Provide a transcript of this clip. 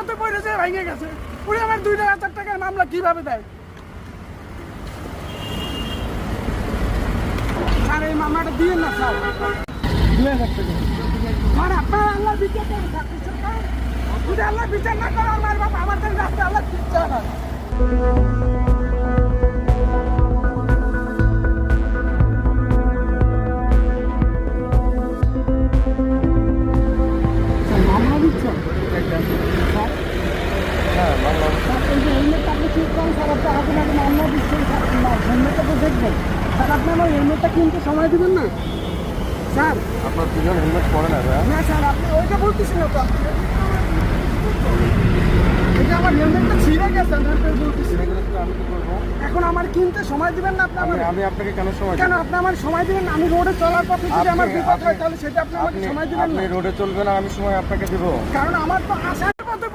তো পড়ে যে ভেঙে গেছে, উনি আমার 2,000 টাকার মামলা কিভাবে দেয়? স্যার এই মামলাটা দিয়ে না স্যার, 2,000 টাকা। স্যার আপনার আল্লাহ বিচার করেন স্যার, যদি আল্লাহ বিচার না করে আমার বাবা আমাদের রাস্তায় আল্লাহ বিচার করে। মামলা দিচ্ছেন? হ্যাঁ বাংলা স্যার এই যে হেলমেটটা আপনি ঠিক করেন স্যার, আপনি আগে আগে মামলা দিচ্ছেন স্যার, হেলমেটটা তো দেখবেন স্যার, আপনি আমার হেলমেটটা কিনতে সময় দিবেন না স্যার? আপনার দুজন হেলমেট পরে না ভাইয়া? না স্যার আপনি ওইটা বলতেছেন না তো, আপনি এটা আমার হেলমেটটা ছিঁড়ে গেছে আপনি বলতেছেন। এগুলো তো আমি কি করবো? এখন আমার কিনতে সময় দিবেন না আপনি? আমার আমি আপনাকে কেন সময় কেন দেব? আপনি আমার সময় দিবেন না? আমি রোডে চলার পথে যদি আমার বিপদ হয় তাহলে সেটা আপনি আমাকে আপনি সময় দিবেন আপনি না? রোডে চলবেন আর আমি সময় আপনাকে দিব? কারণ আমার তো আশা